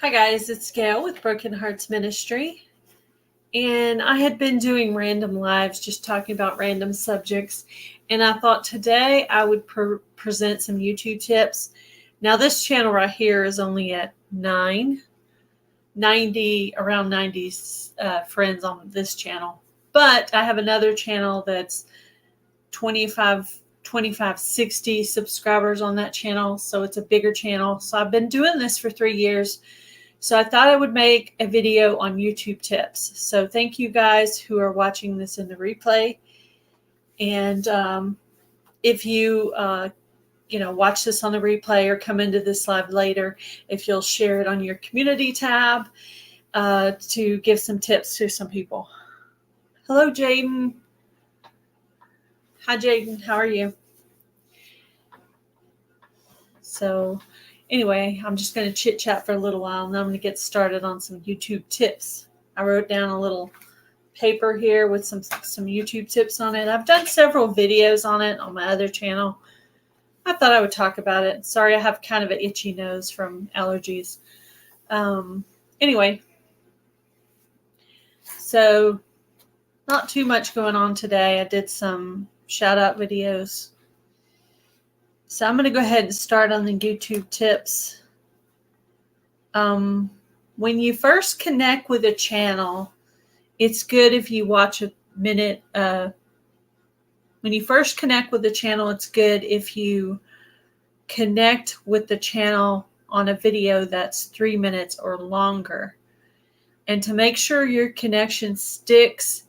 Hi guys, it's Gail with Broken Hearts Ministry, and I had been doing random lives just talking about random subjects, and I thought today I would present some YouTube tips. Now this channel right here is only at around 90 friends on this channel, but I have another channel that's 25, 60 subscribers on that channel, so it's a bigger channel. So I've been doing this for 3 years. So I thought I would make a video on YouTube tips. So thank you guys who are watching this in the replay. And if you, watch this on the replay or come into this live later, if you'll share it on your community tab to give some tips to some people. Hello, Jaden. Hi, Jaden. How are you? So anyway, I'm just going to chit chat for a little while, and then I'm going to get started on some YouTube tips. I wrote down a little paper here with some YouTube tips on it. I've done several videos on it on my other channel. I thought I would talk about it. Sorry, I have kind of an itchy nose from allergies. Anyway, so not too much going on today. I did some shout out videos. So I'm going to go ahead and start on the YouTube tips. When you first connect with a channel, it's good if you watch a minute. When you first connect with the channel, it's good if you connect with the channel on a video that's 3 minutes or longer. And to make sure your connection sticks,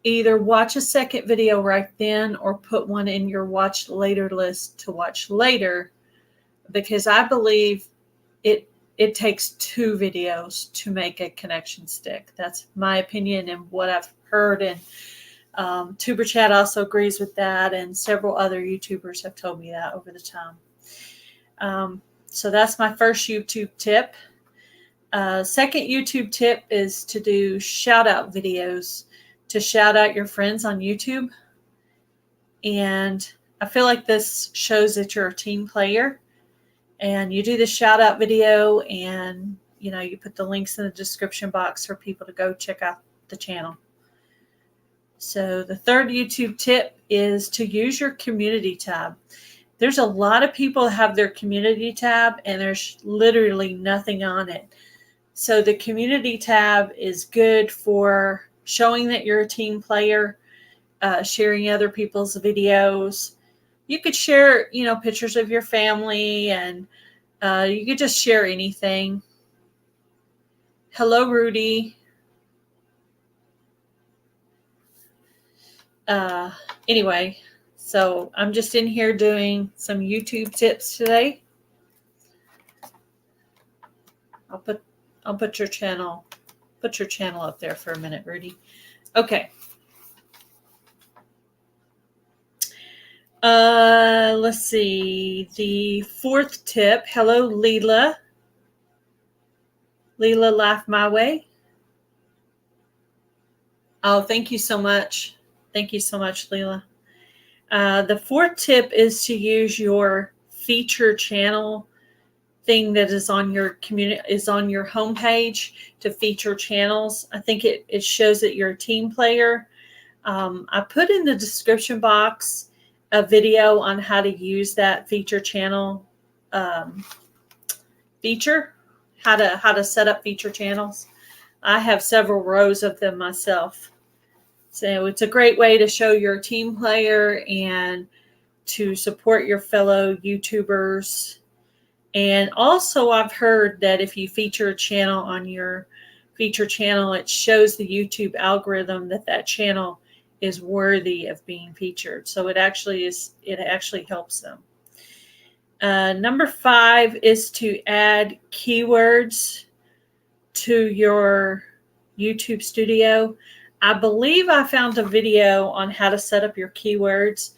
either watch a second video right then or put one in your watch later list to watch later, because I believe it takes 2 videos to make a connection stick. That's my opinion and what I've heard, and Tuber Chat also agrees with that, and several other YouTubers have told me that over the time. So that's my first YouTube tip. Second YouTube tip is to do shout out videos, to shout out your friends on YouTube. And I feel like this shows that you're a team player, and you do the shout out video, and you put the links in the description box for people to go check out the channel. So the third YouTube tip is to use your community tab. There's a lot of people that have their community tab and there's literally nothing on it. So the community tab is good for showing that you're a team player, sharing other people's videos. You could share, pictures of your family, and you could just share anything. Hello, Rudy. Anyway, so I'm just in here doing some YouTube tips today. I'll put your channel up there for a minute, Rudy. Okay. Let's see. The fourth tip. Hello, Leela. Leela, laugh my way. Oh, thank you so much. Thank you so much, Leela. The fourth tip is to use your feature channel thing that is on your homepage to feature channels. I think it shows that you're a team player. I put in the description box a video on how to use that feature channel feature, how to set up feature channels. I have several rows of them myself. So it's a great way to show you're a team player and to support your fellow YouTubers. And also I've heard that if you feature a channel on your feature channel, it shows the YouTube algorithm that channel is worthy of being featured. So it actually helps them. Number 5 is to add keywords to your YouTube studio. I believe I found a video on how to set up your keywords.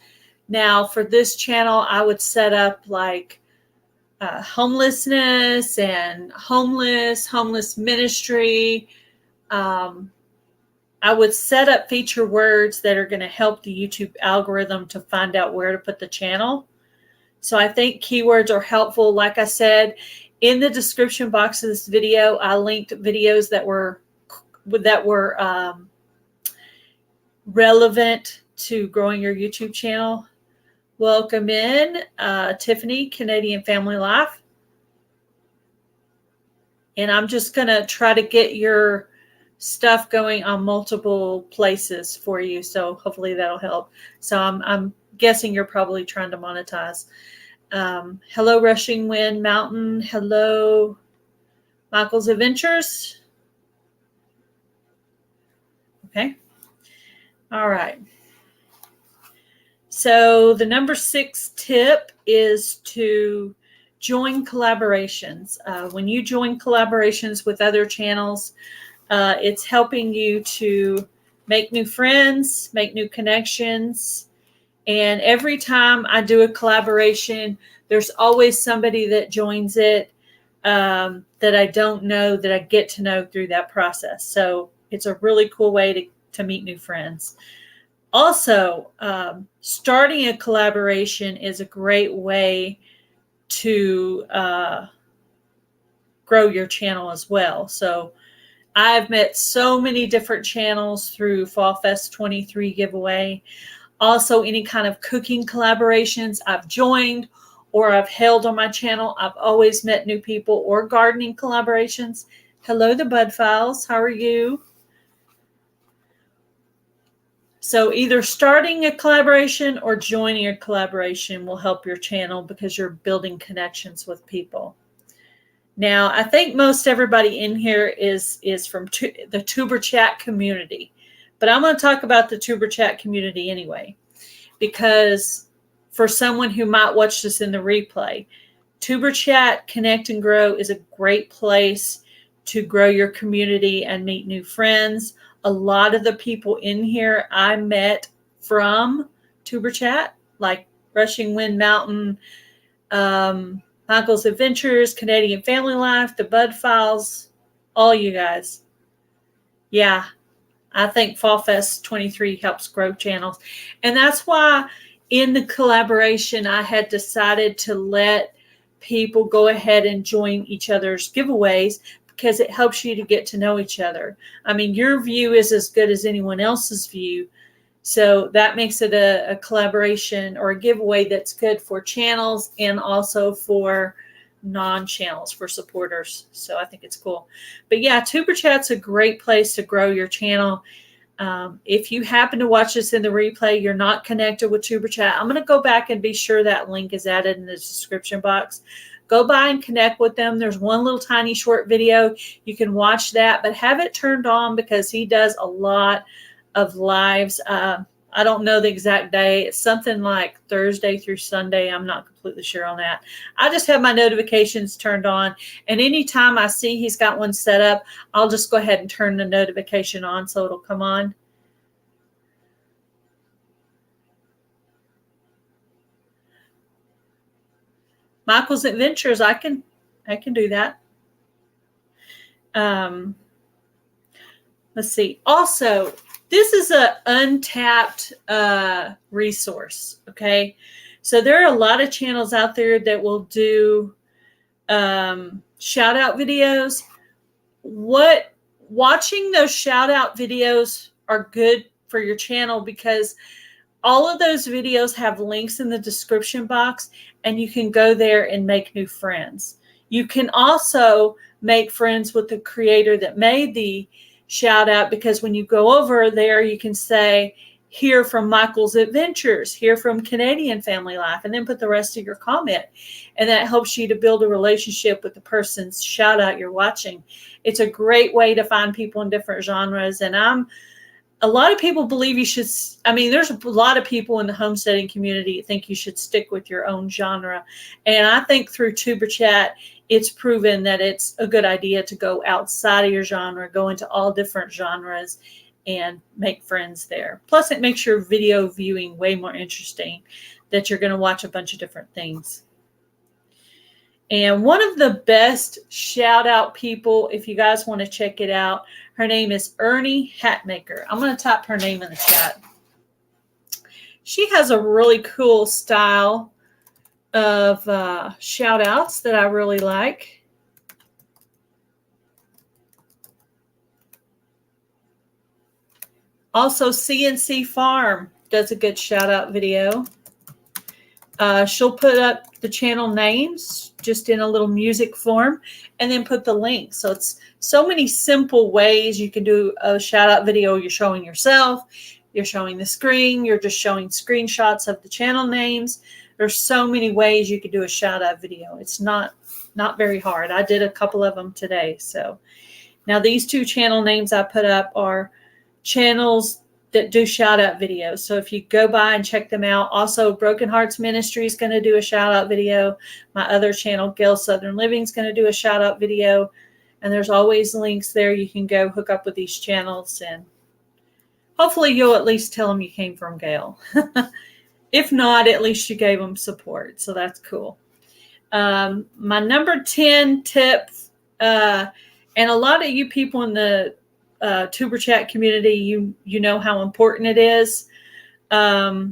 Now for this channel, I would set up like homelessness and homeless ministry. I would set up feature words that are going to help the YouTube algorithm to find out where to put the channel. So I think keywords are helpful. Like I said, In the description box of this video, I linked videos that were relevant to growing your YouTube channel. Welcome in, Tiffany, Canadian Family Life. And I'm just going to try to get your stuff going on multiple places for you. So hopefully that'll help. So I'm guessing you're probably trying to monetize. Hello, Rushing Wind Mountain. Hello, Michael's Adventures. Okay. All right. So the number 6 tip is to join collaborations. When you join collaborations with other channels, it's helping you to make new friends, make new connections. And every time I do a collaboration, there's always somebody that joins it that I don't know, that I get to know through that process. So it's a really cool way to meet new friends. Also, starting a collaboration is a great way to grow your channel as well. So I've met so many different channels through Fall Fest 23 giveaway. Also, any kind of cooking collaborations I've joined or I've held on my channel. I've always met new people, or gardening collaborations. Hello, the Bud Files. How are you? So either starting a collaboration or joining a collaboration will help your channel because you're building connections with people. Now, I think most everybody in here is from the Tuber Chat community, but I'm going to talk about the Tuber Chat community anyway, because for someone who might watch this in the replay, Tuber Chat Connect and Grow is a great place to grow your community and meet new friends. A lot of the people in here I met from Tuber Chat, like Rushing Wind Mountain, Michael's Adventures, Canadian Family Life, the Bud Files, all you guys. Yeah, I think Fall Fest 23 helps grow channels. And that's why in the collaboration, I had decided to let people go ahead and join each other's giveaways, because it helps you to get to know each other. I mean, your view is as good as anyone else's view. So that makes it a collaboration or a giveaway that's good for channels and also for non-channels, for supporters. So I think it's cool. But yeah, Tuber Chat's a great place to grow your channel. If you happen to watch this in the replay, you're not connected with Tuber Chat, I'm going to go back and be sure that link is added in the description box. Go by and connect with them. There's one little tiny short video. You can watch that, but have it turned on because he does a lot of lives. I don't know the exact day. It's something like Thursday through Sunday. I'm not completely sure on that. I just have my notifications turned on, and anytime I see he's got one set up, I'll just go ahead and turn the notification on so it'll come on. Michael's Adventures, I can do that. Let's see. Also, this is an untapped resource, okay? So there are a lot of channels out there that will do shout-out videos. Watching those shout-out videos are good for your channel because all of those videos have links in the description box, and you can go there and make new friends. You can also make friends with the creator that made the shout out, because when you go over there, you can say, "Hear from Michael's Adventures, hear from Canadian Family Life," and then put the rest of your comment. And that helps you to build a relationship with the person's shout out you're watching. It's a great way to find people in different genres. And a lot of people believe you should, I mean, there's a lot of people in the homesteading community that think you should stick with your own genre. And I think through Tuber Chat, it's proven that it's a good idea to go outside of your genre, go into all different genres and make friends there. Plus, it makes your video viewing way more interesting, that you're going to watch a bunch of different things. And one of the best shout out people, if you guys want to check it out, her name is Ernie Hatmaker. I'm going to type her name in the chat. She has a really cool style of shout outs that I really like. Also, CNC Farm does a good shout out video. She'll put up the channel names just in a little music form and then put the link. So it's so many simple ways you can do a shout out video. You're showing yourself, you're showing the screen, you're just showing screenshots of the channel names. There's so many ways you could do a shout out video. It's not very hard. I did a couple of them today. So now these two channel names I put up are channels that do shout out videos. So if you go by and check them out, also Broken Hearts Ministry is going to do a shout out video. My other channel, Gails Southern Living, is going to do a shout out video. And there's always links there. You can go hook up with these channels and hopefully you'll at least tell them you came from Gail. If not, at least you gave them support. So that's cool. My number 10 tip, and a lot of you people in the Tuber Chat community, you know how important it is. But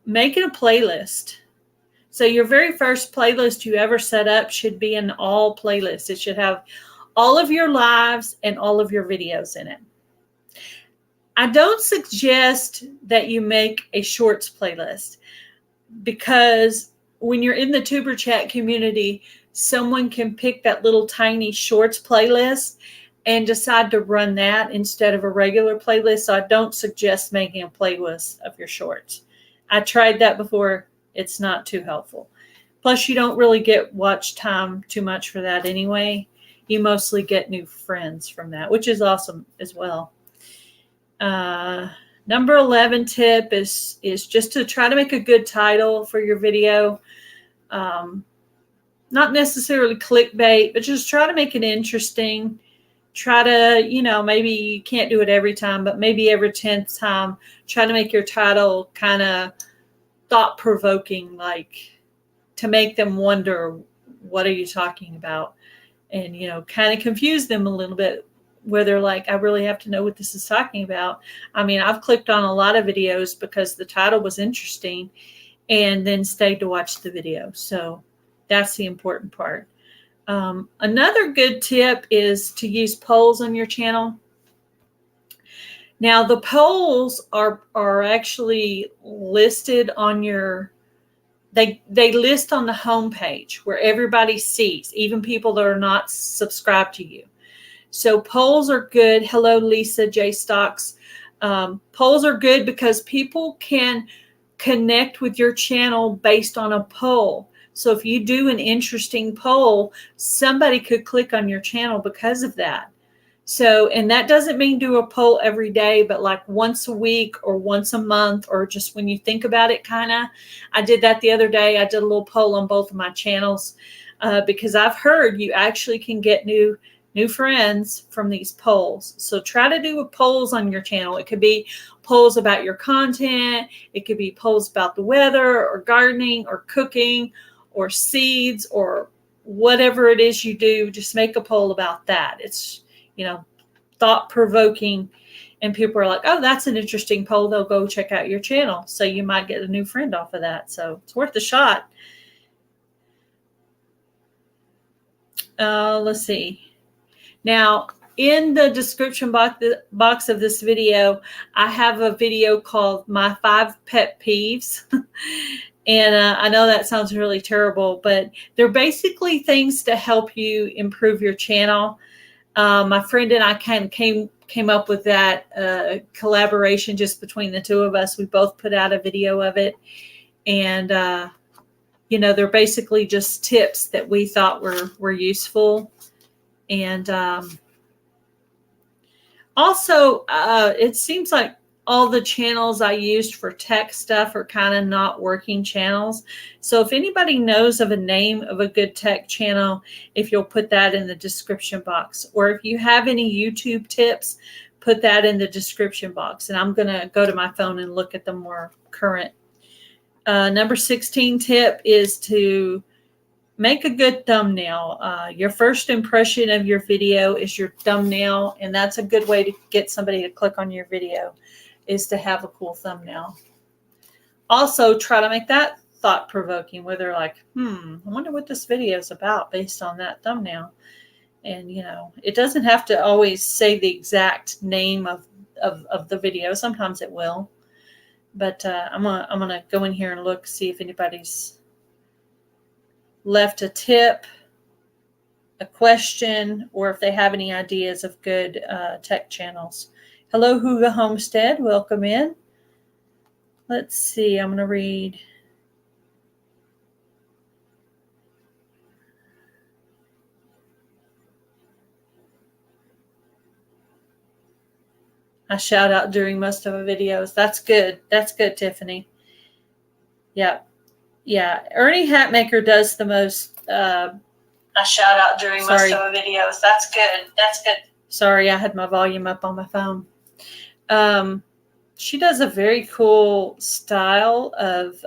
making a playlist. So your very first playlist you ever set up should be an all playlist. It should have all of your lives and all of your videos in it. I don't suggest that you make a shorts playlist because when you're in the Tuber Chat community, someone can pick that little tiny shorts playlist and decide to run that instead of a regular playlist. So I don't suggest making a playlist of your shorts. I tried that before. It's not too helpful. Plus, you don't really get watch time too much for that anyway. You mostly get new friends from that, which is awesome as well. Number 11 tip is just to try to make a good title for your video. Not necessarily clickbait, but just try to make it interesting. Try to, maybe you can't do it every time, but maybe every 10th time, try to make your title kind of thought-provoking, like to make them wonder, what are you talking about? And, kind of confuse them a little bit where they're like, I really have to know what this is talking about. I mean, I've clicked on a lot of videos because the title was interesting and then stayed to watch the video. So that's the important part. Another good tip is to use polls on your channel. Now, the polls are actually listed on your, they list on the homepage where everybody sees, even people that are not subscribed to you. So polls are good. Hello, Lisa J. Stocks. Polls are good because people can connect with your channel based on a poll. So if you do an interesting poll, somebody could click on your channel because of that. So, and that doesn't mean do a poll every day, but like once a week or once a month, or just when you think about it, kind of. I did that the other day. I did a little poll on both of my channels because I've heard you actually can get new friends from these polls. So try to do polls on your channel. It could be polls about your content. It could be polls about the weather or gardening or cooking or seeds or whatever it is you do. Just make a poll about that. It's, thought-provoking, and people are like, oh, that's an interesting poll. They'll go check out your channel. So you might get a new friend off of that. So it's worth a shot. Let's see. Now, in the description box of this video, I have a video called My 5 Pet Peeves. And I know that sounds really terrible, but they're basically things to help you improve your channel. My friend and I kind of came up with that collaboration just between the two of us. We both put out a video of it. And, they're basically just tips that we thought were useful. And also, it seems like all the channels I used for tech stuff are kind of not working channels. So if anybody knows of a name of a good tech channel, if you'll put that in the description box, or if you have any YouTube tips, put that in the description box. And I'm going to go to my phone and look at the more current. Number 16 tip is to make a good thumbnail. Your first impression of your video is your thumbnail, and that's a good way to get somebody to click on your video, is to have a cool thumbnail. Also, try to make that thought-provoking, where they're like, I wonder what this video is about based on that thumbnail. And, it doesn't have to always say the exact name of the video. Sometimes it will. But I'm gonna go in here and look, see if anybody's left a tip, a question, or if they have any ideas of good tech channels. Hello, Huga Homestead. Welcome in. Let's see. I'm going to read. I shout out during most of the videos. That's good. That's good, Tiffany. Yeah. Yeah. Ernie Hatmaker does the most. I shout out during most of the videos. That's good. That's good. Sorry, I had my volume up on my phone. She does a very cool style of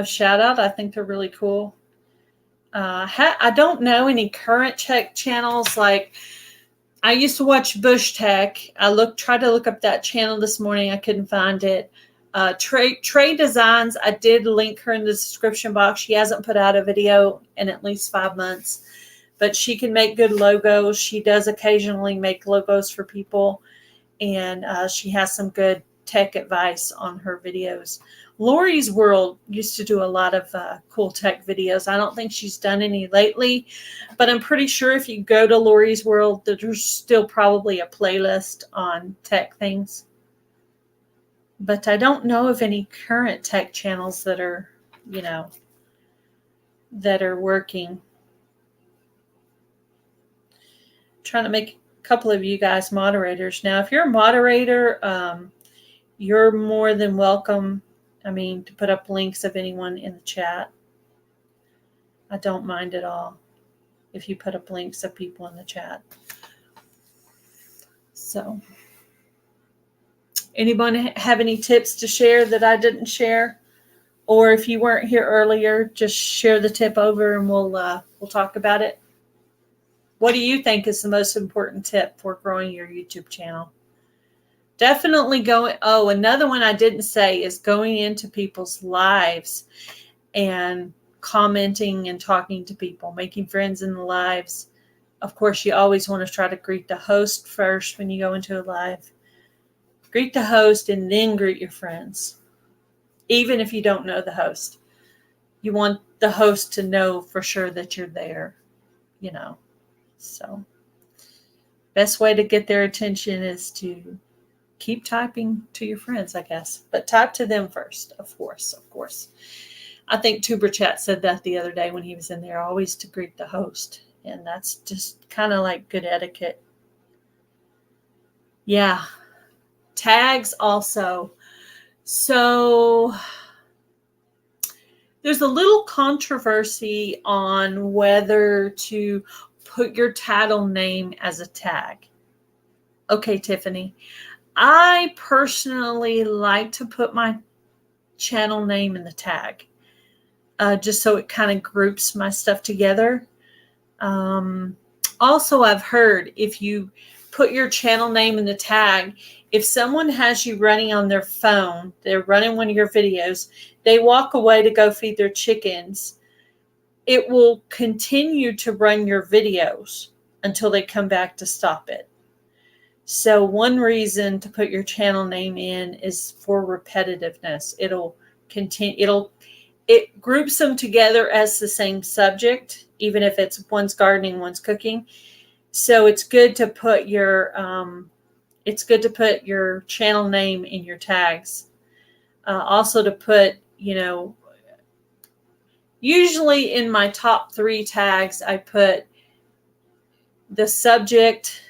shout out. I think they're really cool. I don't know any current tech channels. Like, I used to watch Bush Tech. Tried to look up that channel this morning. I couldn't find it. Trie Designs, I did link her in the description box. She hasn't put out a video in at least 5 months, but she can make good logos. She does occasionally make logos for people, and she has some good tech advice on her videos. Lori's World used to do a lot of cool tech videos. I don't think she's done any lately, but I'm pretty sure if you go to Lori's World, there's still probably a playlist on tech things. But I don't know of any current tech channels that are, that are working. I'm trying to make a couple of you guys moderators. Now, if you're a moderator, you're more than welcome, to put up links of anyone in the chat. I don't mind at all if you put up links of people in the chat. So, anyone have any tips to share that I didn't share? Or if you weren't here earlier, just share the tip over and we'll talk about it. What do you think is the most important tip for growing your YouTube channel? Definitely another one I didn't say is going into people's lives and commenting and talking to people, making friends in the lives. Of course, you always want to try to greet the host first when you go into a live. Greet the host and then greet your friends. Even if you don't know the host, you want the host to know for sure that you're there, So, best way to get their attention is to keep typing to your friends, I guess. But type to them first, of course. I think Tuber Chat said that the other day when he was in there, always to greet the host. And that's just kind of like good etiquette. Yeah. Tags also. So there's a little controversy on whether to put your title name as a tag. Okay, Tiffany. I personally like to put my channel name in the tag, just so it kind of groups my stuff together. Also, I've heard if you put your channel name in the tag, if someone has you running on their phone, they're running one of your videos, they walk away to go feed their chickens, it will continue to run your videos until they come back to stop it. So one reason to put your channel name in is for repetitiveness. It'll continue. It groups them together as the same subject, even if it's one's gardening, one's cooking. So it's good to put your channel name in your tags. Also to put, usually in my top 3 tags, I put the subject.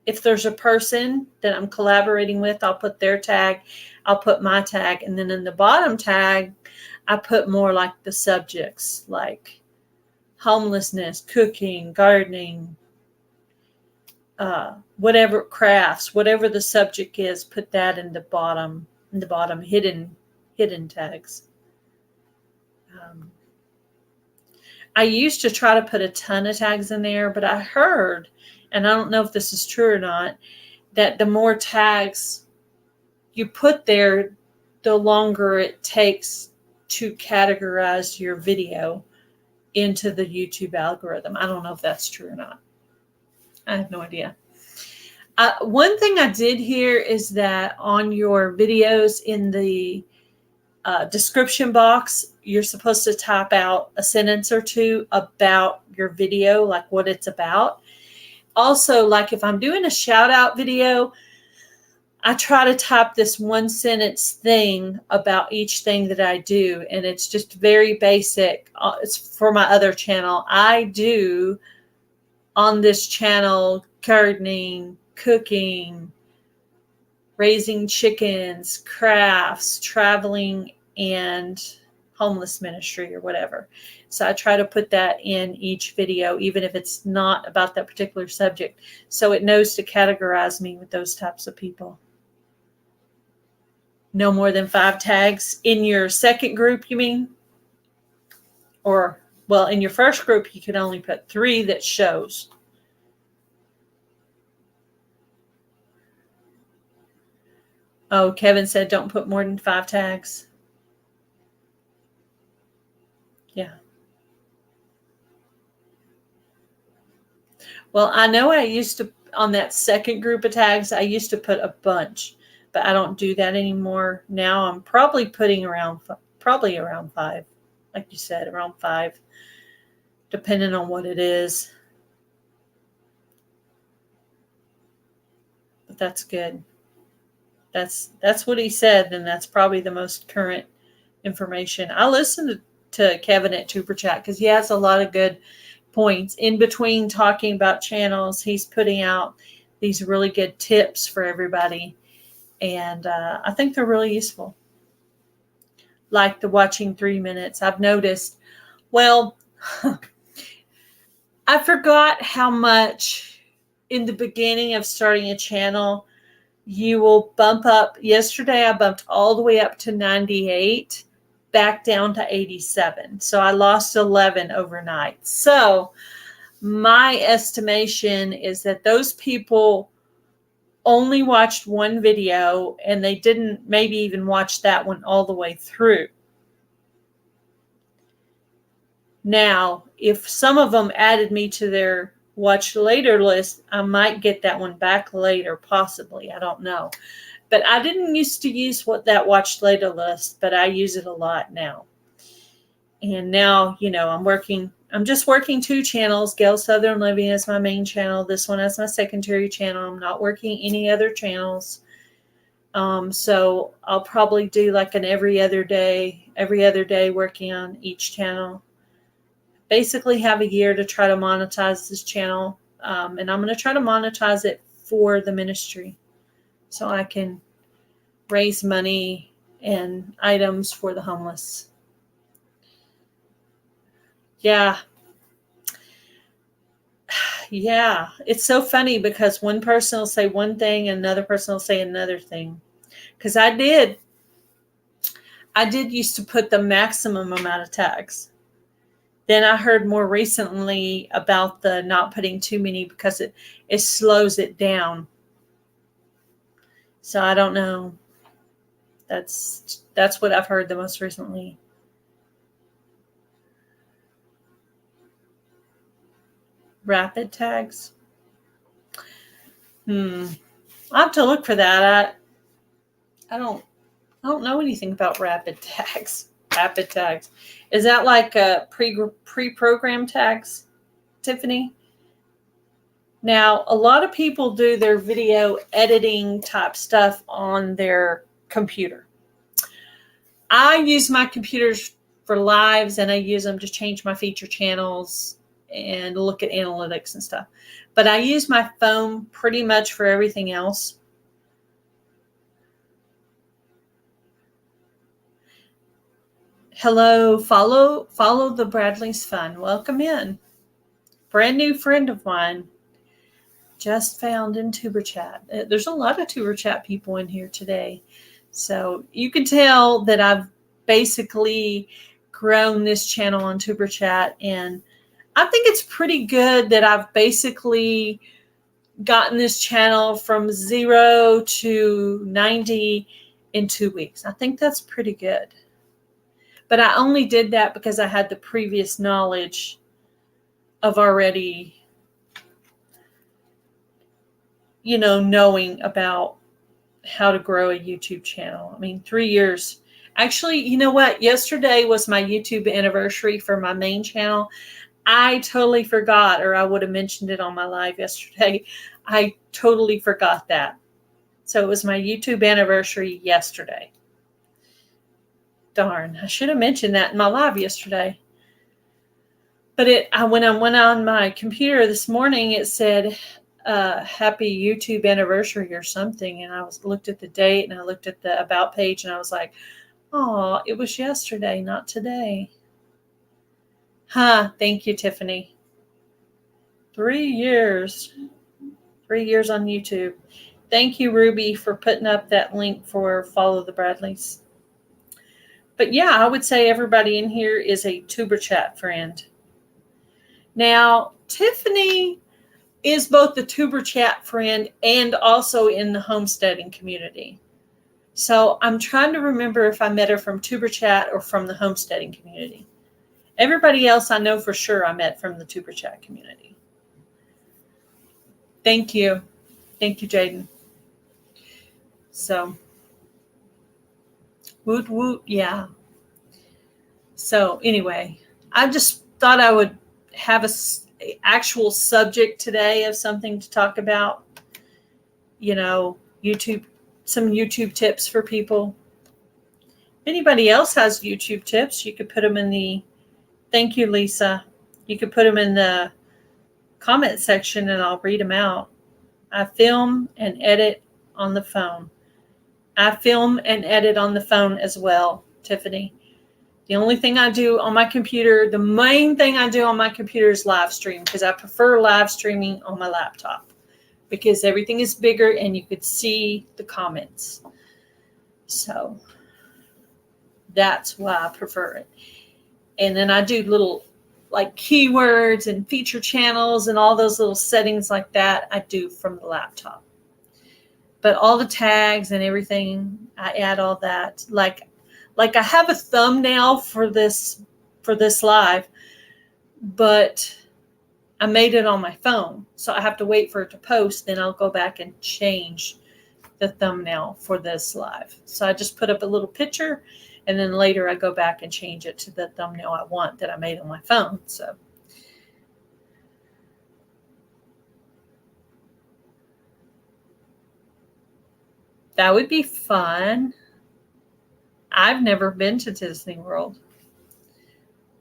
If there's a person that I'm collaborating with, I'll put their tag. I'll put my tag. And then in the bottom tag, I put more like the subjects, like homelessness, cooking, gardening, whatever, crafts, whatever the subject is, put that in the bottom hidden tags. I used to try to put a ton of tags in there, but I heard, and I don't know if this is true or not, that the more tags you put there, the longer it takes to categorize your video into the YouTube algorithm. I don't know if that's true or not. I have no idea. One thing I did hear is that on your videos in the description box, you're supposed to type out a sentence or two about your video, like what it's about. Also, like if I'm doing a shout out video, I try to type this one sentence thing about each thing that I do. And it's just very basic. It's for my other channel. I do on this channel gardening, cooking, raising chickens, crafts, traveling, and homeless ministry or whatever. So I try to put that in each video, even if it's not about that particular subject, so it knows to categorize me with those types of people. No more than 5 tags in your second group, you mean? Or, well, in your first group, you can only put 3 that shows. Oh, Kevin said don't put more than 5 tags. Yeah. Well, I know I used to, on that second group of tags, I used to put a bunch, but I don't do that anymore. Now I'm probably putting around 5, like you said, around 5, depending on what it is. But that's good. That's what he said, and that's probably the most current information. I listened to Kevin at Tuber Chat because he has a lot of good points. In between talking about channels, he's putting out these really good tips for everybody, and I think they're really useful. Like the watching 3 minutes. I've noticed, well, I forgot how much in the beginning of starting a channel you will bump up. Yesterday I bumped all the way up to 98, back down to 87. So I lost 11 overnight. So my estimation is that those people only watched one video and they didn't maybe even watch that one all the way through. Now, if some of them added me to their watch later list, I might get that one back later, possibly. I don't know. But I didn't used to use that watch later list, but I use it a lot now. And now, I'm just working 2 channels. Gails Southern Living is my main channel. This one is my secondary channel. I'm not working any other channels. So I'll probably do like an every other day working on each channel. Basically have a year to try to monetize this channel. And I'm going to try to monetize it for the ministry so I can raise money and items for the homeless. Yeah. Yeah. It's so funny because one person will say one thing and another person will say another thing. Because I did used to put the maximum amount of tags. Then I heard more recently about the not putting too many because it slows it down. So I don't know. That's what I've heard the most recently. Rapid tags. I have to look for that. I don't know anything about rapid tags. Rapid tags. Is that like a pre-programmed tags, Tiffany? Now, a lot of people do their video editing type stuff on their computer. I use my computers for lives, and I use them to change my feature channels and look at analytics and stuff. But I use my phone pretty much for everything else. Hello, follow the Bradley's Fun. Welcome in. Brand new friend of mine. Just found in Tuber Chat. There's a lot of Tuber Chat people in here today. So you can tell that I've basically grown this channel on Tuber Chat. And I think it's pretty good that I've basically gotten this channel from 0 to 90 in 2 weeks. I think that's pretty good. But I only did that because I had the previous knowledge of already, knowing about how to grow a YouTube channel. I mean, 3 years. Actually, you know what? Yesterday was my YouTube anniversary for my main channel. I totally forgot, or I would have mentioned it on my live yesterday. I totally forgot that. So it was my YouTube anniversary yesterday. Darn, I should have mentioned that in my live yesterday. But when I went on my computer this morning, it said happy YouTube anniversary or something. And I looked at the date and I looked at the about page and I was like, oh, it was yesterday, not today. Thank you, Tiffany. 3 years. 3 years on YouTube. Thank you, Ruby, for putting up that link for Follow the Bradleys. But yeah, I would say everybody in here is a Tuber Chat friend. Now, Tiffany is both the Tuber Chat friend and also in the homesteading community. So I'm trying to remember if I met her from Tuber Chat or from the homesteading community. Everybody else I know for sure I met from the Tuber Chat community. Thank you. Thank you, Jaden. So, woot woot, yeah. So anyway, I just thought I would have an actual subject today of something to talk about. Some YouTube tips for people. If anybody else has YouTube tips, you could put them in the, thank you, Lisa. You could put them in the comment section and I'll read them out. I film and edit on the phone. I film and edit on the phone as well, Tiffany. The only thing I do on my computer, the main thing I do on my computer is live stream, because I prefer live streaming on my laptop because everything is bigger and you could see the comments. So that's why I prefer it. And then I do little like keywords and feature channels and all those little settings like that I do from the laptop. But all the tags and everything, I add all that. Like I have a thumbnail for this live, but I made it on my phone. So I have to wait for it to post. Then I'll go back and change the thumbnail for this live. So I just put up a little picture and then later I go back and change it to the thumbnail I want that I made on my phone. So that would be fun. I've never been to Disney World.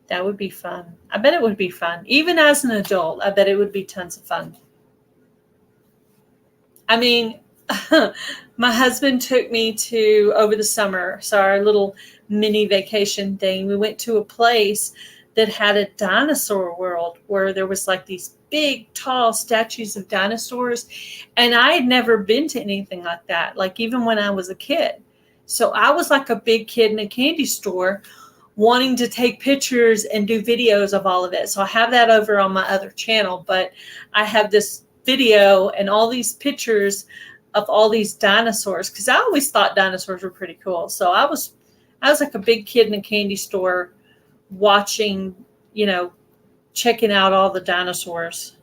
That would be fun. I bet it would be fun. Even as an adult, I bet it would be tons of fun. I mean, my husband took me to, over the summer, so our little mini vacation thing, we went to a place that had a dinosaur world where there was like these big, tall statues of dinosaurs. And I had never been to anything like that, like even when I was a kid. So I was like a big kid in a candy store wanting to take pictures and do videos of all of it. So I have that over on my other channel, but I have this video and all these pictures of all these dinosaurs, because I always thought dinosaurs were pretty cool. So I was like a big kid in a candy store watching, checking out all the dinosaurs.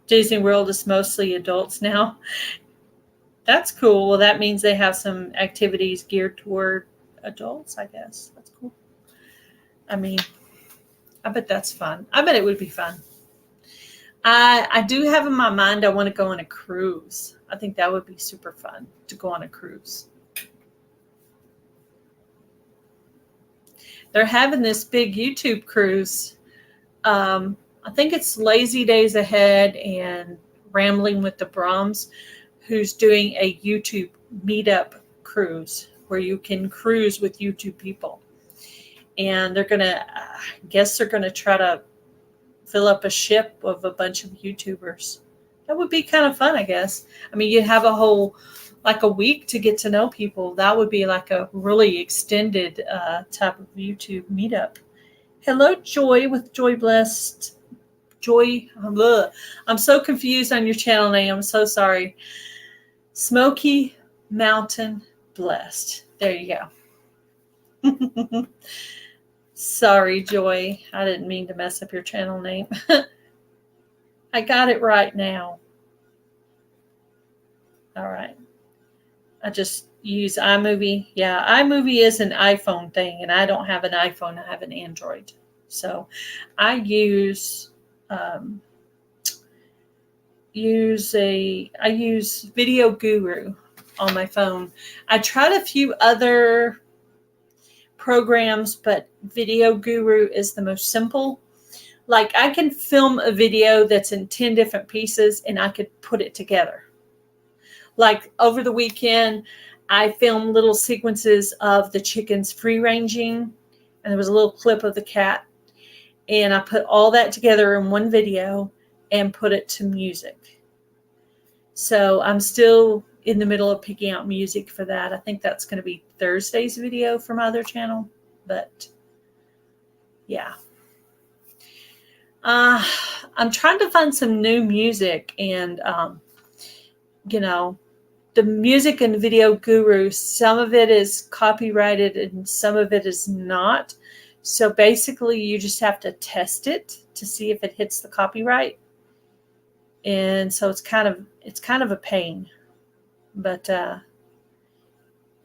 Disney World is mostly adults now. That's cool. Well, that means they have some activities geared toward adults, I guess. That's cool. I mean, I bet that's fun. I bet it would be fun. I do have in my mind I want to go on a cruise. I think that would be super fun to go on a cruise. They're having this big YouTube cruise. I think it's Lazy Days Ahead and Rambling with the Brahms, who's doing a YouTube meetup cruise where you can cruise with YouTube people. And they're going to, I guess they're going to try to fill up a ship of a bunch of YouTubers. That would be kind of fun, I guess. I mean, you'd have a week to get to know people. That would be like a really extended type of YouTube meetup. Hello, Joy with Joy Blessed. Joy, I'm so confused on your channel name. I'm so sorry. Smoky Mountain Blessed. There you go. Sorry, Joy. I didn't mean to mess up your channel name. I got it right now. All right. I just use iMovie. Yeah, iMovie is an iPhone thing, and I don't have an iPhone. I have an Android. So I use Video Guru on my phone. I tried a few other programs, but Video Guru is the most simple. Like, I can film a video that's in 10 different pieces and I could put it together. Like, over the weekend, I filmed little sequences of the chickens free ranging, and there was a little clip of the cat, and I put all that together in one video and put it to music. So I'm still in the middle of picking out music for that. I think that's going to be Thursday's video for my other channel, but yeah. I'm trying to find some new music, and the music in Video Guru, some of it is copyrighted and some of it is not. So basically you just have to test it to see if it hits the copyright. And so it's kind of a pain. But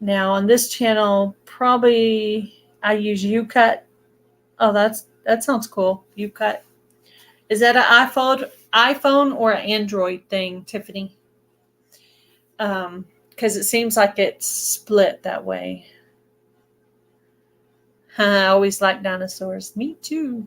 now on this channel, probably I use YouCut. Oh, that sounds cool. YouCut. Is that an iPhone or an Android thing, Tiffany? Because it seems like it's split that way. I always like dinosaurs. Me too.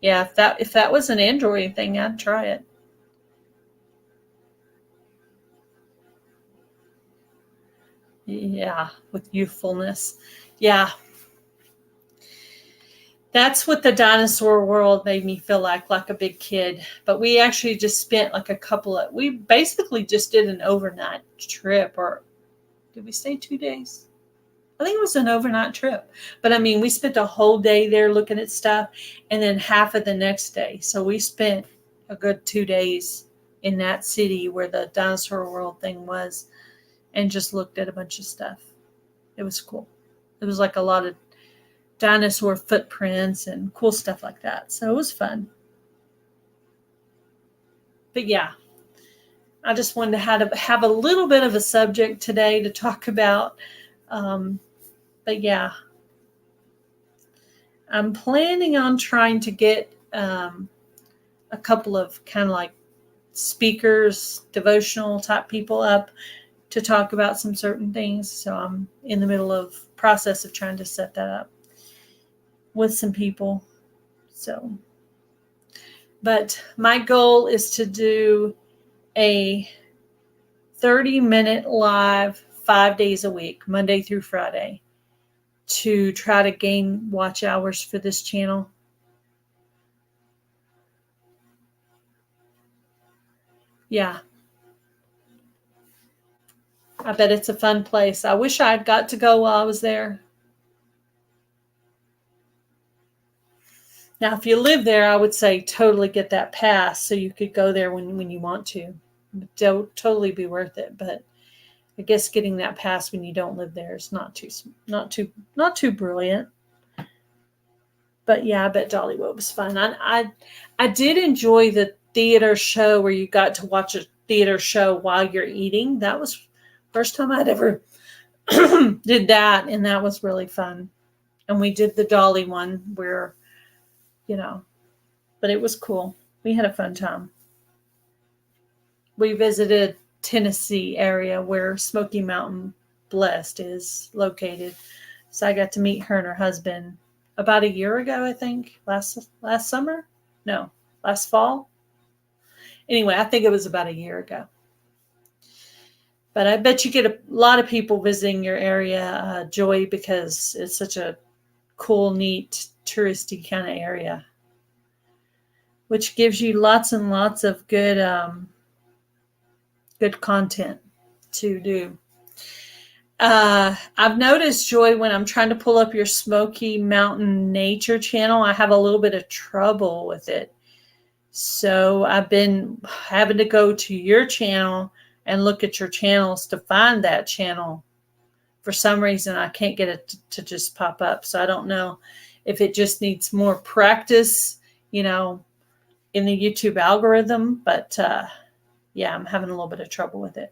Yeah, if that was an Android thing, I'd try it. Yeah, with youthfulness. Yeah. That's what the dinosaur world made me feel like a big kid. But we actually just spent like we basically just did an overnight trip. Or did we stay 2 days? I think it was an overnight trip. But I mean, we spent a whole day there looking at stuff, and then half of the next day. So we spent a good 2 days in that city where the dinosaur world thing was, and just looked at a bunch of stuff. It was cool. It was like a lot of dinosaur footprints and cool stuff like that. So it was fun. But yeah, I just wanted to have a little bit of a subject today to talk about. But yeah, I'm planning on trying to get a couple of kind of like speakers, devotional type people up to talk about some certain things. So I'm in the middle of process of trying to set that up with some people. So, but my goal is to do a 30-minute live 5 days a week, Monday through Friday, to try to gain watch hours for this channel. Yeah. I bet it's a fun place. I wish I had got to go while I was there. Now, if you live there, I would say totally get that pass so you could go there when you want to. It'll totally be worth it. But I guess getting that pass when you don't live there is not too brilliant. But yeah, I bet Dollywood was fun. I did enjoy the theater show where you got to watch a theater show while you're eating. That was first time I'd ever did that, and that was really fun. And we did the Dolly one where, but it was cool. We had a fun time. We visited Tennessee area where Smoky Mountain Blessed is located. So I got to meet her and her husband about a year ago, I think. Last summer? No, last fall. Anyway, I think it was about a year ago. But I bet you get a lot of people visiting your area, Joy, because it's such a cool, neat, touristy kind of area, which gives you lots and lots of good content to do. I've noticed, Joy, when I'm trying to pull up your Smoky Mountain Nature channel, I have a little bit of trouble with it. So I've been having to go to your channel and look at your channels to find that channel. For some reason, I can't get it to just pop up. So I don't know if it just needs more practice, in the YouTube algorithm. But yeah, I'm having a little bit of trouble with it.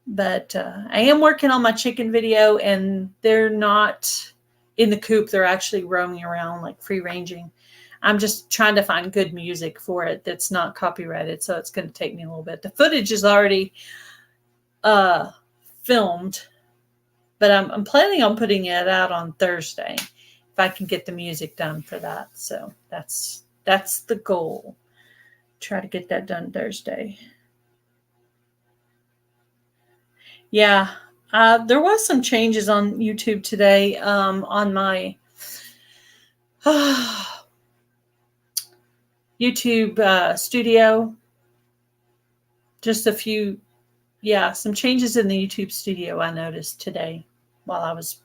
But I am working on my chicken video, and they're not in the coop. They're actually roaming around, like free ranging. I'm just trying to find good music for it that's not copyrighted, so it's going to take me a little bit. The footage is already filmed, but I'm planning on putting it out on Thursday if I can get the music done for that. So that's the goal. Try to get that done Thursday. Yeah, there was some changes on YouTube today on my YouTube studio. Just a few, some changes in the YouTube studio I noticed today while I was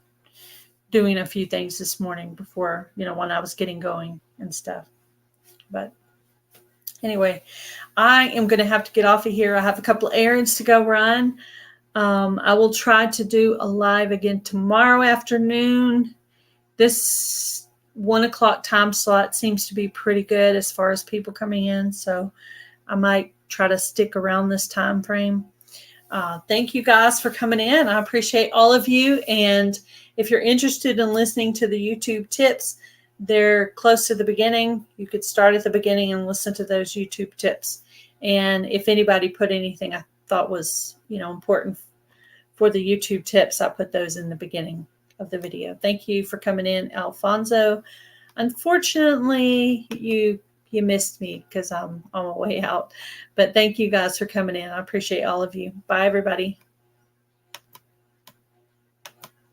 doing a few things this morning before, when I was getting going and stuff. But anyway, I am going to have to get off of here. I have a couple of errands to go run. I will try to do a live again tomorrow afternoon. This 1 o'clock time slot seems to be pretty good as far as people coming in, so I might try to stick around this time frame. Thank you guys for coming in. I appreciate all of you, and if you're interested in listening to the YouTube tips, they're close to the beginning. You could start at the beginning and listen to those YouTube tips. And if anybody put anything I thought was, important for the YouTube tips, I put those in the beginning of the video. Thank you for coming in, Alfonso. Unfortunately, you missed me because I'm on my way out. But thank you guys for coming in. I appreciate all of you. Bye, everybody.